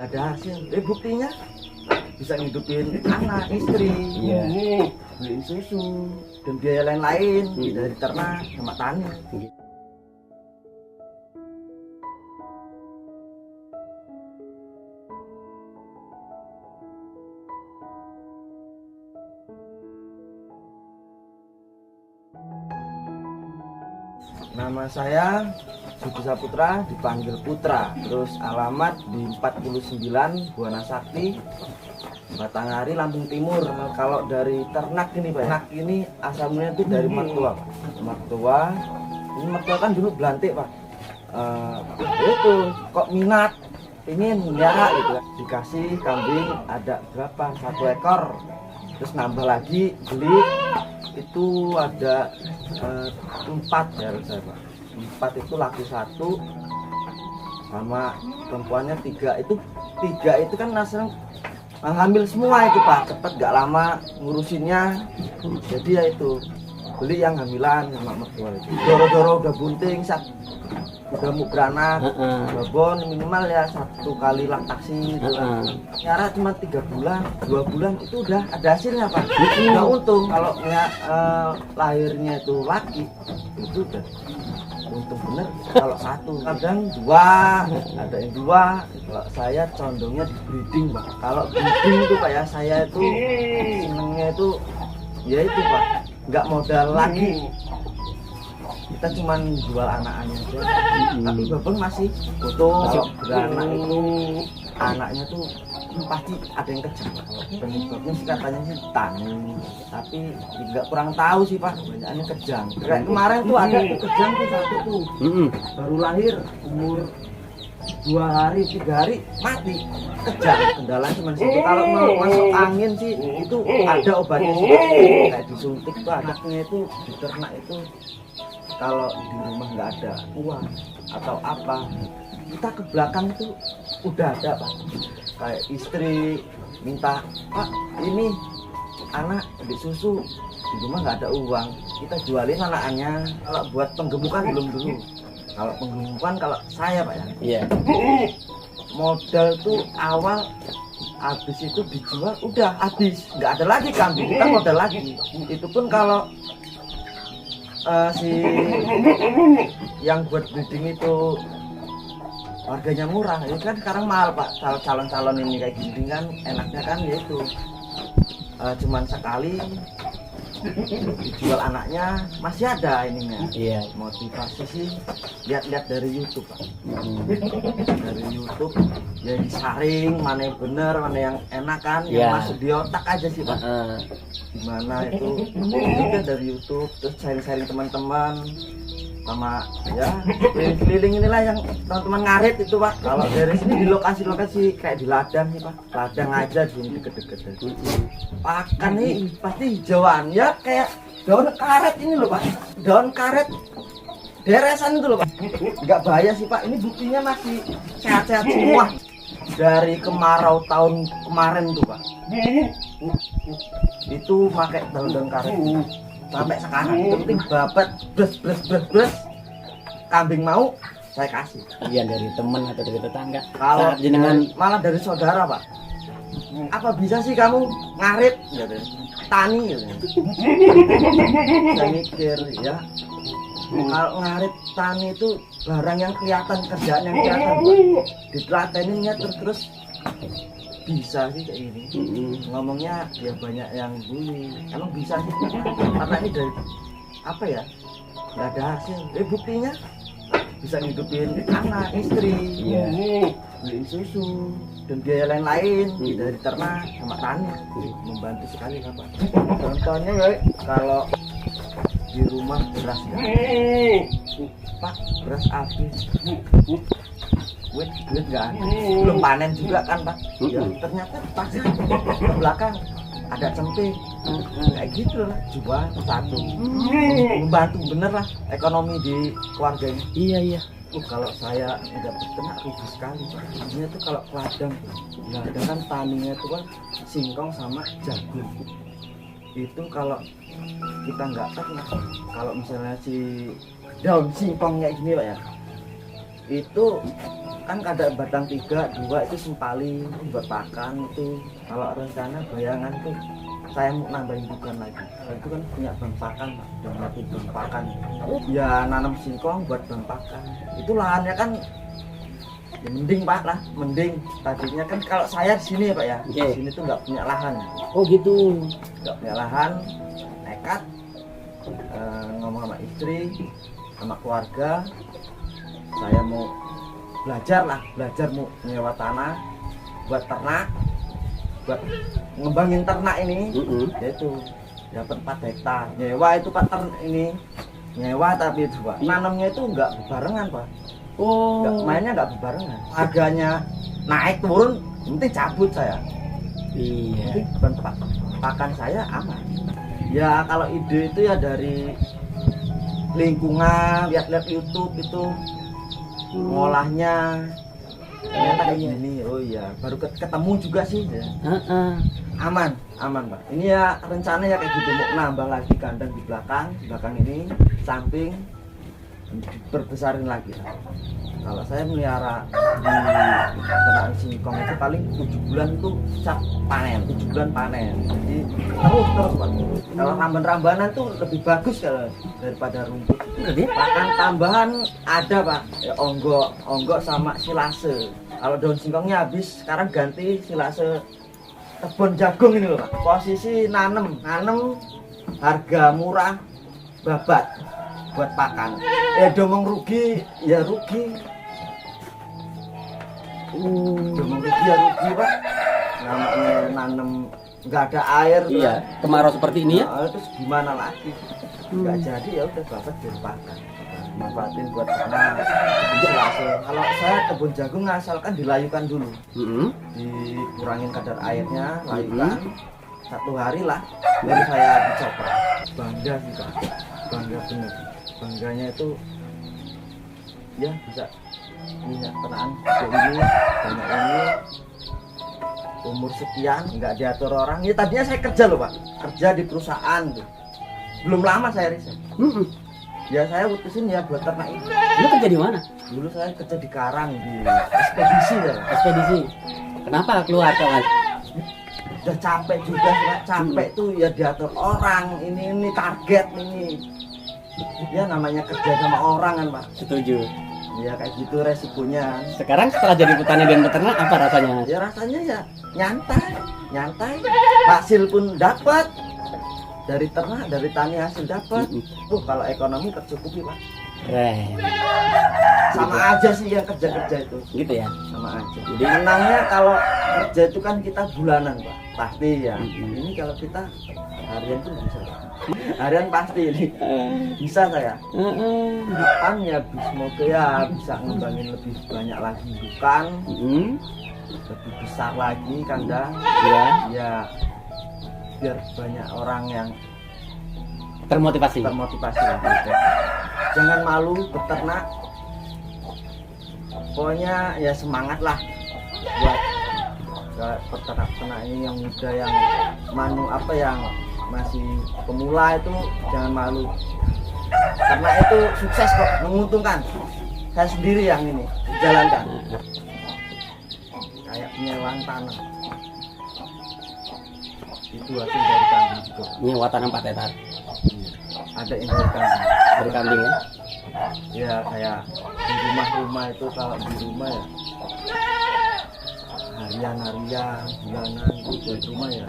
ada hasil. Buktinya bisa ngidupin anak, istri, beliin susu dan biaya lain-lain dari ternak sama tani. Nama saya Budi Saputra, dipanggil Putra. Terus alamat di 49 Buana Sakti, Batanghari, Lampung Timur. Kalau dari ternak ini, Pak, ternak ini asalnya itu dari mertua, Pak. Mertua, ini mertua kan dulu belantik, Pak. Itu kok minat ingin melihara gitu, dikasih kambing ada berapa, 1 ekor, terus nambah lagi beli itu ada 4 ya saya, Pak. 4 itu laki 1 sama perempuannya 3. Itu 3 itu kan langsung hamil semua itu, Pak. Cepet gak lama ngurusinnya. Jadi ya itu beli yang hamilan sama mertua itu. Doro-doro udah bunting, udah mau beranak, babon minimal ya 1 kali laktasi gitu. Nyara cuma 3 bulan, 2 bulan itu udah ada hasilnya, Pak. Udah untung. Kalau ya lahirnya itu laki itu udah untung bener. Kalau 1 kadang 2, ada yang 2. Kalau saya condongnya di breeding, Pak. Kalau breeding itu Pak ya, saya itu senengnya itu ya itu, Pak, nggak modal lagi. Kita cuma jual anak-anaknya aja, tapi babon masih utuh. Kalau beranak itu anaknya tuh pasti ada yang kejam. Penyebabnya sih katanya sih tani, tapi nggak kurang tahu sih, Pak. Banyaknya kejang. Kayak kemarin tuh ada kejang tuh 1 tuh, baru lahir umur 2 hari 3 hari mati kejang. Kendalanya cuma situ. Kalau mau masuk angin sih itu ada obatnya sih, kayak disuntik tuh. Anaknya itu di ternak itu kalau di rumah nggak ada uang atau apa, kita ke belakang itu udah ada, Pak. Kayak istri minta, Pak, ini anak di susu, di rumah nggak ada uang, kita jualin anaknya. Kalau buat penggemukan belum dulu. Kalau penggemukan kalau saya, Pak, ya, modal tuh awal habis itu dijual udah habis, nggak ada lagi kambing, kita modal lagi. Itu pun kalau si yang buat breeding itu harganya murah, itu kan sekarang mahal, Pak. Calon-calon ini kayak gini kan enaknya kan yaitu cuman sekali dijual anaknya, masih ada ininya. Motivasi sih lihat-lihat dari YouTube, Pak. Dari YouTube ya disaring mana yang bener, mana yang enak kan, yang masuk di otak aja sih, Pak. Gimana itu kan dari YouTube, terus sharing-sharing teman-teman sama ya keliling inilah yang teman-teman ngarit itu, Pak. Kalau dari sini di lokasi-lokasi kayak di ladang sih, Pak. Ladang aja di sini deket-deket. Pakan nih pasti hijauan ya, kayak daun karet ini loh, Pak. Daun karet deresan itu loh, Pak. Nggak bahaya sih, Pak. Ini buktinya masih sehat-sehat semua. Dari kemarau tahun kemarin tuh, Pak. Itu pakai daun karet sampai sekarang. Penting babat bres kambing mau saya kasih. Iya, dari teman atau dari tetangga. Kalau jenengan malah dari saudara, Pak. Apa bisa sih kamu ngarit gitu, tani gitu. Saya mikir ya, kalau ngarit tani itu barang yang kelihatan, kerjaan yang kelihatan, Pak. Ditelateninnya terus bisa sih kayak gini. Ngomongnya ya banyak yang bully. Emang bisa sih, karena ini dari apa ya, nggak ada hasil. Buktinya bisa ngidupin anak, istri, beliin susu dan biaya lain-lain dari ternak sama tani. Membantu sekali, Pak. Contohnya ya, kalau di rumah beras, Pak, beras habis, duit nggak ada, belum panen juga kan, Pak. Ya, ternyata pas ke belakang ada cemping kayak gitu lah, jual 1, membantu bener lah ekonomi di keluarganya. Iya. Kalau saya nggak berternak rugi sekali, Pak. Ini tuh kalau ladang, ladang kan taninya tuh kan singkong sama jagung. Itu kalau kita nggak ternak, kalau misalnya si daun singkongnya gini, Pak, ya, itu kan ada batang 3, 2 itu sempali buat pakan itu. Kalau rencana bayangan tuh saya mau nambahin bukan lagi. Itu kan punya bank pakan Pak, udah mati bank pakan. Ya nanam singkong buat bank pakan. Itu lahannya kan ya mending Pak lah, mending. Tadinya kan kalau saya di sini ya Pak ya, di sini tuh nggak punya lahan. Oh gitu. Nggak punya lahan, nekat ngomong sama istri, sama keluarga, saya mau belajar mau nyewa tanah buat ternak, buat ngembangin ternak ini. Yaitu dapat 4 hektar nyewa itu Pak, ini nyewa tapi itu Pak, nanamnya itu nggak bebarengan Pak. Mainnya nggak bebarengan, harganya naik turun, nanti cabut saya. Jadi tempat pakan saya aman. Ya kalau ide itu ya dari lingkungan, lihat-lihat YouTube itu ngolahnya ternyata kayak gini. Oh iya, baru ketemu juga sih ya. Aman Pak. Ini ya rencananya kayak gitu, mau nambah lagi kandang di belakang ini, samping diperbesarin lagi. Kalau saya melihara di ternak singkong itu paling 7 bulan tuh bisa panen, 7 bulan panen. Jadi terus Pak. Kalau ramban-rambanan tuh lebih bagus kalau daripada rumput. Pakan tambahan ada Pak, ya, onggok sama silase. Kalau daun singkongnya habis, sekarang ganti silase kebun jagung ini loh Pak. Posisi nanem harga murah, babat buat pakan. Domong rugi ya rugi. Domong rugi ya rugi Pak. Namanya nanem nggak ada air. Iya, kemarau seperti ini ya. Terus gimana lagi? Nggak jadi ya udah babat buat pakan. Manfaatin buat tanah. Kalau saya kebun jagung asalkan dilayukan dulu. Dikurangin kadar airnya, layukan 1 hari lah. Baru saya dicoba. Bangga sih Pak. Bangga bener. Bangganya itu ya bisa punya ternak ini banyak ini, umur sekian nggak diatur orang. Ya tadinya saya kerja loh Pak, kerja di perusahaan tuh, belum lama saya resign. Ya saya putusin ya buat ternak ini. Lu kerja di mana? Dulu saya kerja di Karang, di ekspedisi ya. Ekspedisi. Kenapa keluar kawan? Udah capek juga Pak. Capek tuh ya diatur orang, ini target ini. Ya namanya kerja sama orang kan Pak. Setuju. Ya kayak gitu resikonya. Sekarang setelah jadi petani dan peternak apa rasanya? Ya rasanya ya nyantai. Hasil pun dapat. Dari ternak, dari tani hasil dapat. Kalau ekonomi tercukupi Pak. Keren. Sama aja sih yang kerja itu. Gitu ya. Sama aja. Jadi menangnya kalau kerja itu kan kita bulanan Pak. Pasti ya. Ini kalau kita harian tuh bisa. Harian pasti ini bisa saya. Depan ya semoga ya bisa ngembangin lebih banyak lagi bukan, lebih besar lagi kandang. Ya biar banyak orang yang termotivasi lagi. Jangan malu beternak. Pokoknya ya semangat lah buat peternak ini yang muda, yang yang masih pemula itu jangan malu, karena itu sukses kok, menguntungkan. Saya sendiri yang ini jalankan kayak penyewaan tanah itu hasil dari kambing juga. nyewa tanah 4 hektar. Ada yang dari kambing. Dari kambing ya. Ya kayak di rumah itu, kalau di rumah ya harian bulanan itu dari rumah ya